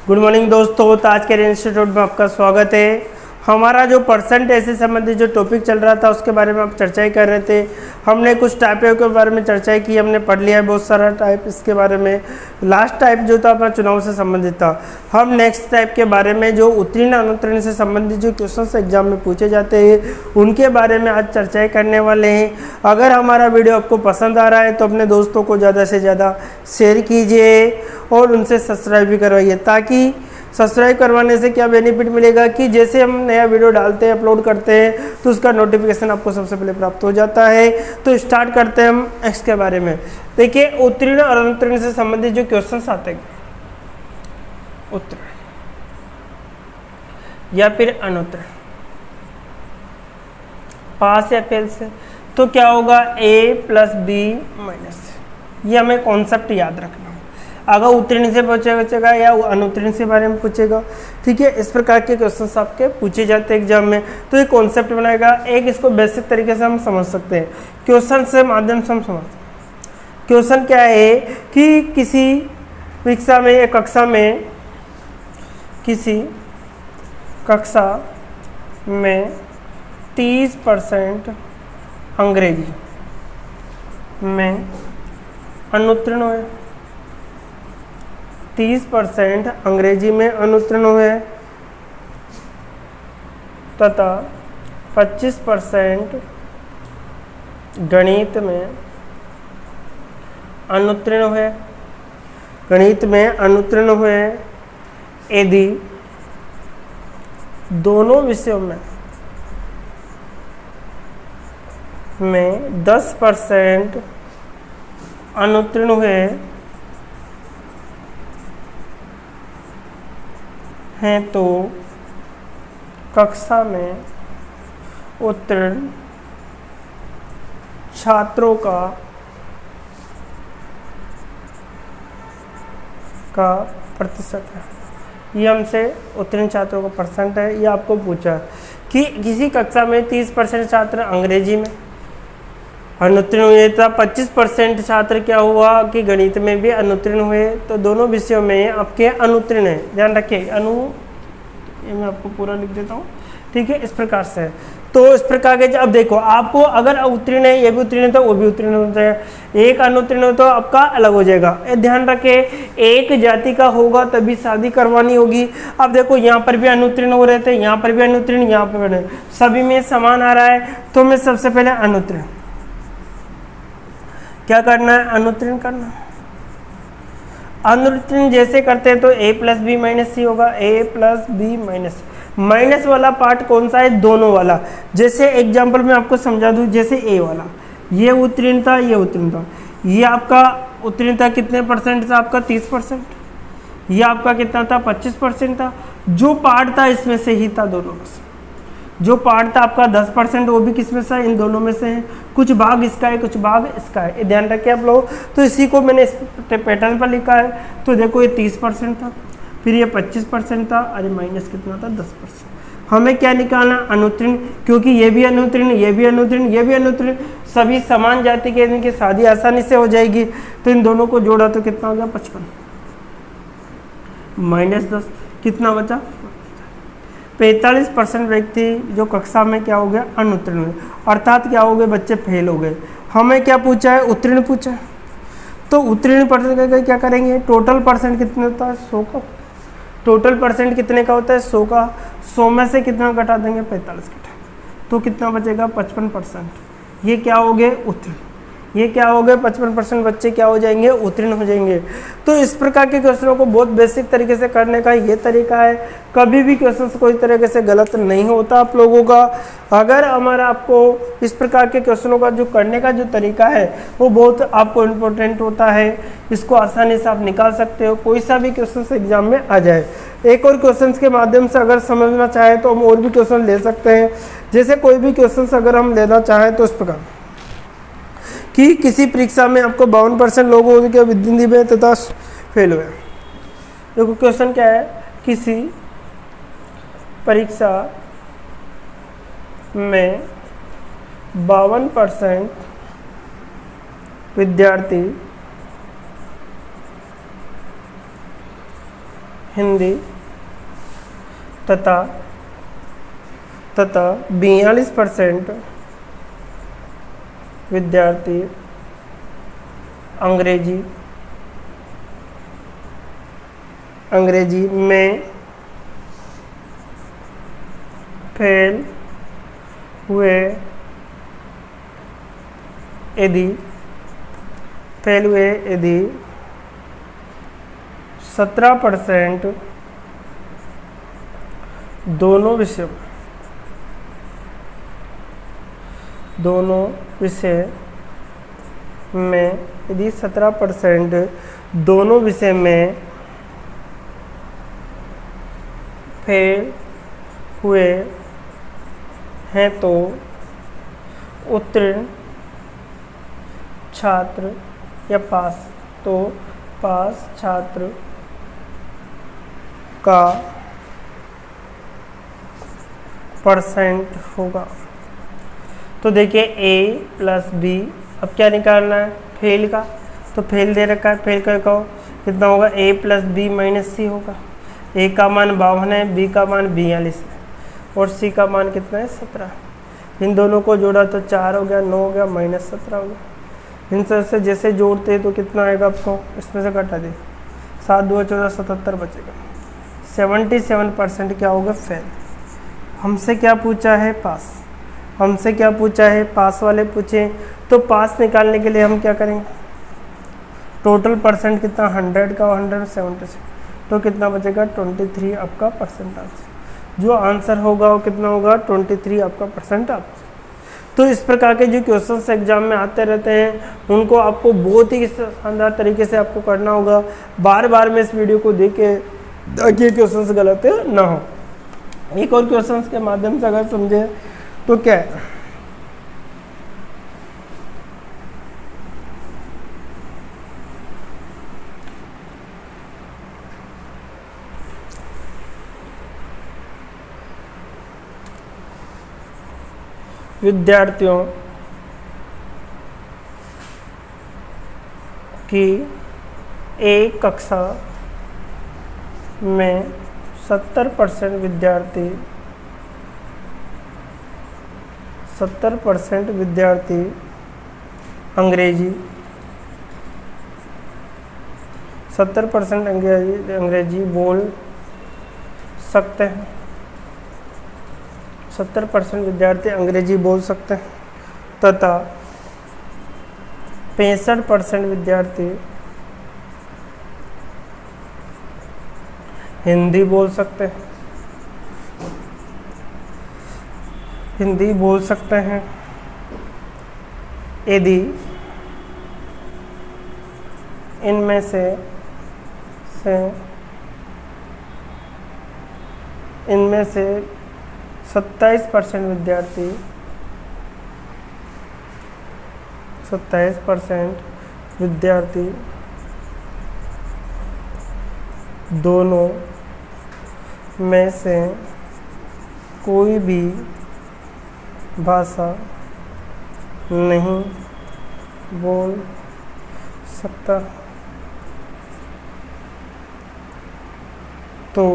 Good morning दोस्तों, तो आज के इंस्टीट्यूट में आपका स्वागत है। हमारा जो परसेंटेज से संबंधित जो टॉपिक चल रहा था उसके बारे में आप चर्चाएं कर रहे थे। हमने कुछ टाइपों के बारे में चर्चाएं की, हमने पढ़ लिया है बहुत सारा टाइप इसके बारे में। लास्ट टाइप जो था अपना चुनाव से संबंधित था। हम नेक्स्ट टाइप के बारे में जो उत्तीर्ण अनुत्तीर्ण से संबंधित जो क्वेश्चन एग्जाम में पूछे जाते हैं उनके बारे में आज चर्चाएँ करने वाले हैं। अगर हमारा वीडियो आपको पसंद आ रहा है तो अपने दोस्तों को ज़्यादा से ज़्यादा शेयर कीजिए और उनसे सब्सक्राइब भी करवाइए, ताकि सब्सक्राइब करवाने से क्या बेनिफिट मिलेगा कि जैसे हम नया वीडियो डालते हैं, अपलोड करते हैं, तो उसका नोटिफिकेशन आपको सबसे पहले प्राप्त हो जाता है। तो स्टार्ट करते हैं हम एक्स के बारे में। देखिए, उत्तीर्ण और अनुत्तीर्ण से संबंधित जो क्वेश्चंस आते हैं, उत्तीर्ण या फिर अनुत्तीर्ण, पास या फेल से, तो क्या होगा a प्लस बी माइनस। ये हमें कॉन्सेप्ट याद रखना। अगर उत्तीर्ण से पूछेगा या अनुत्तीर्ण से बारे में पूछेगा, ठीक है, इस प्रकार के क्वेश्चंस आपके पूछे जाते हैं एग्जाम में। तो ये कॉन्सेप्ट बनाएगा एक, इसको बेसिक तरीके से हम समझ सकते हैं। क्वेश्चन से माध्यम से हम समझ सकते हैं। क्वेश्चन क्या है कि किसी परीक्षा में, एक कक्षा में, किसी कक्षा में 30% अंग्रेजी में अनुत्तीर्ण हुए, 30% अंग्रेजी में अनुत्तीर्ण हुए तथा 25% गणित में अनुत्तीर्ण हुए। गणित में अनुत्तीर्ण हुए यदि दोनों विषयों में 10% अनुत्तीर्ण हुए हैं तो कक्षा में उत्तीर्ण छात्रों का प्रतिशत है। ये हमसे उत्तीर्ण छात्रों का परसेंट है। ये आपको पूछा कि किसी कक्षा में 30% छात्र अंग्रेजी में अनुत्तीर्ण हुए था, 25% छात्र क्या हुआ कि गणित में भी अनुत्तीर्ण हुए, तो दोनों विषयों में आपके अनुत्तीर्ण है। ध्यान रखिए, ये मैं आपको पूरा लिख देता हूँ, ठीक है, इस प्रकार से। तो इस प्रकार के अब देखो, आपको अगर उत्तीर्ण है, ये भी उत्तीर्ण है तो वो भी उत्तीर्ण होता है, एक अनुत्तीर्ण हो तो आपका अलग हो जाएगा। ध्यान रखे, एक जाति का होगा तभी शादी करवानी होगी। अब देखो, यहाँ पर भी अनुत्तीर्ण हो रहे थे, यहाँ पर भी अनुत्तीर्ण, यहाँ पर सभी में समान आ रहा है, तो मैं सबसे पहले अनुत्तीर्ण क्या करना है, अनुत्तीर्ण करना। अनुत्तीर्ण जैसे करते हैं तो a plus B minus C होगा, a plus B minus. Minus वाला पार्ट कौन सा है, दोनों वाला। जैसे एग्जांपल में आपको समझा दूं, जैसे a वाला, ये उत्तीर्ण था, ये उत्तीर्ण था। ये आपका उत्तीर्ण था कितने परसेंट था, आपका 30%। ये आपका कितना था, 25% था। जो पार्ट था इसमें से ही था, दोनों में से। जो पार्ट था आपका 10%, वो भी किसमें से, इन दोनों में से है। कुछ भाग इसका है, कुछ भाग इसका है, ध्यान रखिए आप लोग। तो इसी को मैंने इस पैटर्न पर लिखा है। तो देखो, ये 30% था, फिर ये 25% था, अरे माइनस कितना था, 10%। हमें क्या निकालना, अनुत्तीर्ण, क्योंकि ये भी अनुत्तीर्ण, ये भी अनुत्तीर्ण, ये भी अनुत्तीर्ण, सभी समान जाति के, इनकी शादी आसानी से हो जाएगी। तो इन दोनों को जोड़ा तो कितना हो गया, 55 माइनस 10, कितना बचा, 45% व्यक्ति जो कक्षा में क्या हो गया, अनुत्तीर्ण हुए, अर्थात क्या हो गए, बच्चे फेल हो गए। हमें क्या पूछा है, उत्तीर्ण पूछा है। तो उत्तीर्ण परसेंट का क्या करेंगे, टोटल परसेंट कितने होता है, 100 का। टोटल परसेंट कितने का होता है, 100 का। 100 में से कितना घटा देंगे, 45 घटा, तो कितना बचेगा, 55%। ये क्या हो गए, उत्तीर्ण। ये क्या हो गए, 55% बच्चे क्या हो जाएंगे, उत्तीर्ण हो जाएंगे। तो इस प्रकार के क्वेश्चनों को बहुत बेसिक तरीके से करने का ये तरीका है। कभी भी क्वेश्चन कोई तरीके से गलत नहीं होता आप लोगों का। अगर हमारा आपको इस प्रकार के क्वेश्चनों का जो करने का जो तरीका है वो बहुत आपको इम्पोर्टेंट होता है, इसको आसानी से आप निकाल सकते हो, कोई सा भी क्वेश्चन एग्जाम में आ जाए। एक और क्वेश्चन के माध्यम से अगर समझना चाहे तो हम और भी क्वेश्चन ले सकते हैं। जैसे कोई भी क्वेश्चन अगर हम लेना चाहें तो इस प्रकार कि किसी परीक्षा में आपको 52% लोग उनके विद्यार्थी में तथा फेल हुए। देखो क्वेश्चन क्या है, किसी परीक्षा में 52% विद्यार्थी हिंदी तथा 42% विद्यार्थी अंग्रेजी में फेल हुए यदि 17% दोनों विषय में यदि 17% दोनों विषय में फेल हुए हैं तो उत्तीर्ण छात्र या पास छात्र का परसेंट होगा। तो देखिए A+B, अब क्या निकालना है फेल का, तो फेल दे रखा है, फेल का कितना होगा A+B - C होगा। A का मान 52 है, B का मान 42 है और C का मान कितना है 17। इन दोनों को जोड़ा तो 4 हो गया, 9 हो गया, -17 हो गया। इन सब से जैसे जोड़ते हैं तो कितना आएगा आपको, इसमें से घटा दे, 7 2 14 77 बचेगा। 77% क्या होगा फेल। हमसे क्या पूछा है पास, हमसे क्या पूछा है पास वाले पूछे, तो पास निकालने के लिए हम क्या करेंगे, टोटल परसेंट कितना 100 का 176, तो कितना बचेगा 23 आपका परसेंटेज। जो आंसर होगा वो कितना होगा 23 आपका परसेंटेज। तो इस प्रकार के जो क्वेश्चंस एग्जाम में आते रहते हैं उनको आपको बहुत ही शानदार तरीके से आपको करना होगा। बार बार में इस वीडियो को देख के ताकि क्वेश्चंस गलत ना हो। एक और क्वेश्चंस के माध्यम से अगर समझे तो क्या है, विद्यार्थियों की एक कक्षा में 70% विद्यार्थी अंग्रेजी 70% अंग्रेजी बोल सकते हैं। 70% विद्यार्थी अंग्रेजी बोल सकते हैं तथा 65% विद्यार्थी हिंदी बोल सकते हैं। हिंदी बोल सकते हैं यदि इनमें से 27% विद्यार्थी दोनों में से कोई भी भाषा नहीं बोल सकता, तो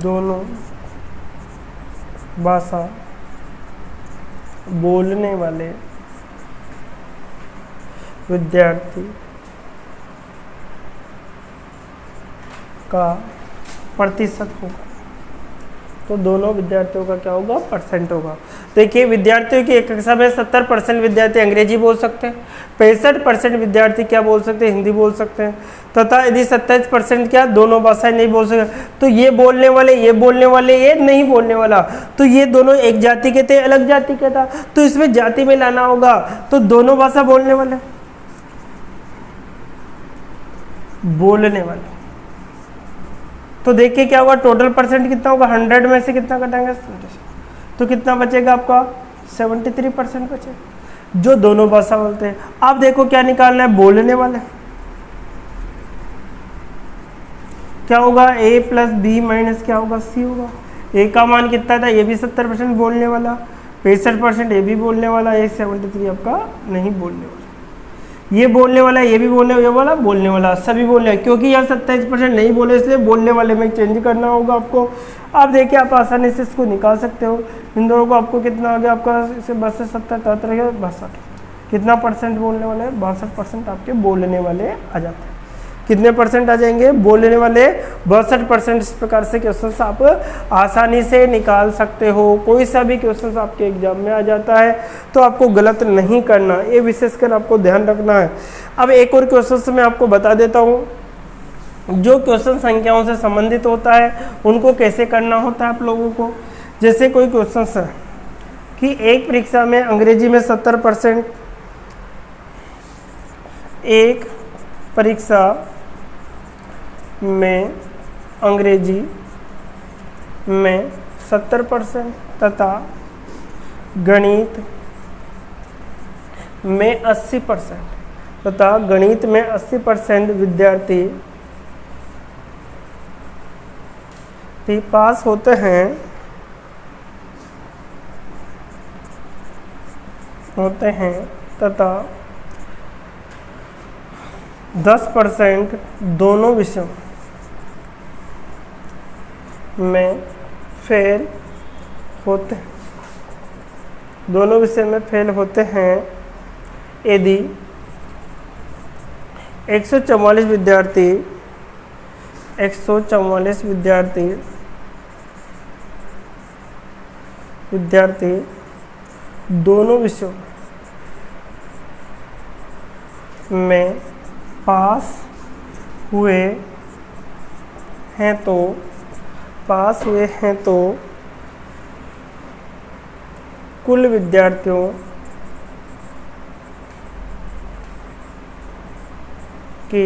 दोनों भाषा बोलने वाले विद्यार्थी का प्रतिशत होगा। तो दोनों विद्यार्थियों का क्या होगा परसेंट होगा। देखिए विद्यार्थियों की एक कक्षा में 70% विद्यार्थी अंग्रेजी बोल सकते हैं, 65% विद्यार्थी क्या बोल सकते हैं हिंदी बोल सकते हैं तथा यदि 27% क्या दोनों भाषाएं नहीं बोल सकते, तो ये बोलने वाले ये नहीं बोलने वाला, तो ये दोनों एक जाति के थे अलग जाति के था, तो इसमें जाति में लाना होगा। तो दोनों भाषा बोलने वाले तो देखिए क्या होगा टोटल परसेंट कितना होगा 100 में से कितना कटाएंगे तो कितना बचेगा आपका 73% बचेगा जो दोनों भाषा बोलते हैं। आप देखो क्या निकालना है बोलने वाले, क्या होगा A+B माइनस क्या होगा C होगा। A का मान कितना था, ये भी 70% बोलने वाला, 65% ये भी बोलने वाला, 73 आपका नहीं बोलने वाला। ये बोलने वाला, ये भी बोलने वाला, बोलने वाला, सभी बोलने वाले, क्योंकि यहाँ 27% नहीं बोले इसलिए बोलने वाले में चेंज करना होगा आपको। आप देखिए आप आसानी से इसको निकाल सकते हो। इन दोनों को आपको कितना आ गया आपका, इसे 32 से 70 73 62, कितना परसेंट बोलने वाले हैं, 62% आपके बोलने वाले आ जाते हैं। कितने परसेंट आ जाएंगे, बोलने वाले 62%। इस प्रकार से क्वेश्चन आप आसानी से निकाल सकते हो। कोई सा भी क्वेश्चन आपके एग्जाम में आ जाता है तो आपको गलत नहीं करना, ये विशेषकर आपको ध्यान रखना है। अब एक और क्वेश्चन मैं आपको बता देता हूँ, जो क्वेश्चन संख्याओं से संबंधित होता है उनको कैसे करना होता है आप लोगों को। जैसे कोई क्वेश्चन है कि एक परीक्षा में अंग्रेजी में 70%, एक परीक्षा में अंग्रेजी में 70% तथा गणित में 80% तथा गणित में 80% विद्यार्थी पास होते हैं तथा 10% दोनों विषयों में फेल होते हैं, दोनों विषय में फेल होते हैं यदि 144 विद्यार्थी दोनों विषयों में पास हुए हैं तो कुल विद्यार्थियों की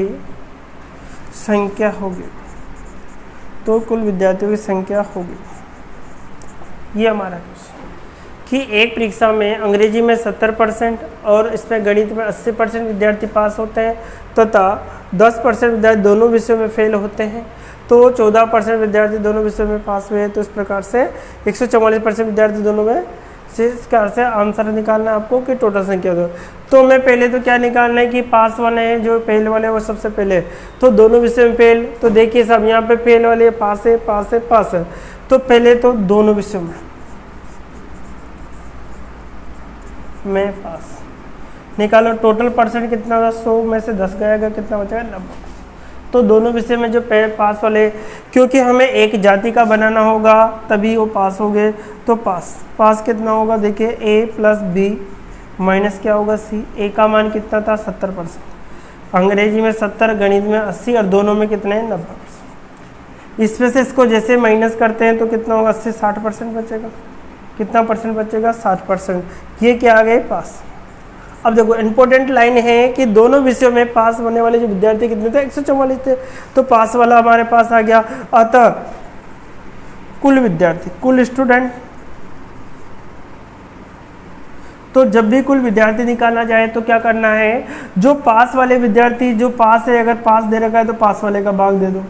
संख्या होगी, तो कुल विद्यार्थियों की संख्या होगी। ये हमारा क्वेश्चन कि एक परीक्षा में अंग्रेजी में 70% और इसमें गणित में 80% विद्यार्थी पास होते हैं तथा 10% विद्यार्थी दोनों विषयों में फेल होते हैं, तो 14% विद्यार्थी दोनों विषयों में पास हुए। तो इस प्रकार से 144% विद्यार्थी दोनों में से इस प्रकार से आंसर निकालना है आपको कि टोटल संख्या दो। तो मैं पहले तो क्या निकालना है कि पास वाले हैं, जो फेल वाले हैं वो सबसे पहले, तो दोनों विषय में फेल, तो देखिए सब यहाँ पे फेल वाले पास है, पास है, पास है, तो पहले तो दोनों विषयों में पास निकालो। टोटल परसेंट कितना था, 100 में से 10 गएगा, कितना बचेगा 90। तो दोनों विषय में जो पास वाले, क्योंकि हमें एक जाति का बनाना होगा तभी वो पास हो गए, तो पास कितना होगा, देखिए ए प्लस बी माइनस क्या होगा सी। ए का मान कितना था 70%, अंग्रेजी में 70, गणित में 80 और दोनों में कितने हैं 90%। इसमें से इसको जैसे माइनस करते हैं तो कितना होगा, 80 60% बचेगा। कितना परसेंट बचेगा, 60%। ये क्या आ गए, पास। अब देखो इंपॉर्टेंट लाइन है कि दोनों विषयों में पास होने वाले जो विद्यार्थी कितने थे, 144 थे, तो पास वाला हमारे पास आ गया। अतः कुल विद्यार्थी, कुल स्टूडेंट, तो जब भी कुल विद्यार्थी निकालना जाए तो क्या करना है, जो पास वाले विद्यार्थी, जो पास है, अगर पास दे रखा है तो पास वाले का भाग दे दो।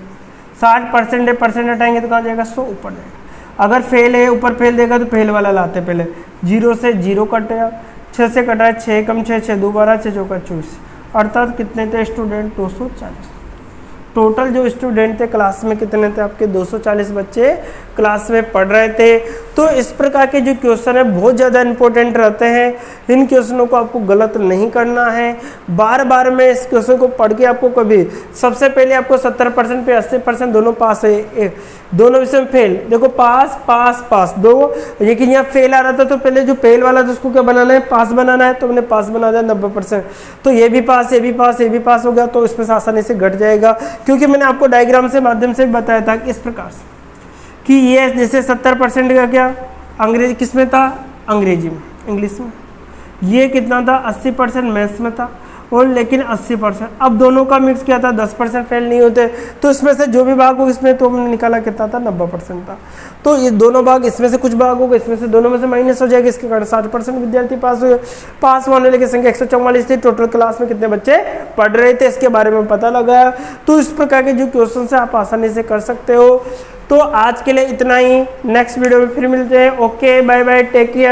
60% है, परसेंट हटाएंगे तो कहाँ जाएगा, 100 ऊपर जाएगा। अगर फेल है, ऊपर फेल देगा तो फेल वाला लाते पहले, 0 से 0 कटेगा, 6 से कटा है 6 कम 6 6 2 12 6 चौका 24, अर्थात कितने थे स्टूडेंट, 240। टोटल जो स्टूडेंट थे क्लास में कितने थे आपके, 240 बच्चे क्लास में पढ़ रहे थे। तो इस प्रकार के जो क्वेश्चन है बहुत ज़्यादा इंपॉर्टेंट रहते हैं, इन क्वेश्चनों को आपको गलत नहीं करना है। बार बार मैं इस क्वेश्चन को पढ़ के आपको कभी, सबसे पहले आपको 70% पे 80% दोनों पास है, दोनों विषय में फेल, देखो पास पास पास दो, लेकिन यहाँ फेल आ रहा था तो पहले जो फेल वाला था उसको क्या बनाना है, पास बनाना है, तो हमने पास बना दिया 90%। तो ये भी पास, ये भी पास, ये भी पास हो गया, तो इसमें से आसानी से घट जाएगा, क्योंकि मैंने आपको डायग्राम से माध्यम से बताया था कि इस प्रकार से कि ये जैसे 70% का क्या अंग्रेजी किस में था, अंग्रेजी में, इंग्लिश में, ये कितना था 80% मैथ्स में था, और लेकिन 80%, अब दोनों का मिक्स किया था, 10% फेल नहीं होते, तो इसमें से जो भी भाग हो इसमें तो हमने निकाला कितना था, 90% था। तो ये दोनों भाग, इसमें से कुछ भाग होगा, इसमें से दोनों में से माइनस हो जाएगा, इसके कारण 60% विद्यार्थी पास हुए। पास होने वाले की संख्या 144 थी, टोटल क्लास में कितने बच्चे पढ़ रहे थे इसके बारे में पता लगाया। तो इस प्रकार के जो क्वेश्चन है आप आसानी से कर सकते हो। तो आज के लिए इतना ही, नेक्स्ट वीडियो में फिर मिलते हैं। Okay, bye bye, take care.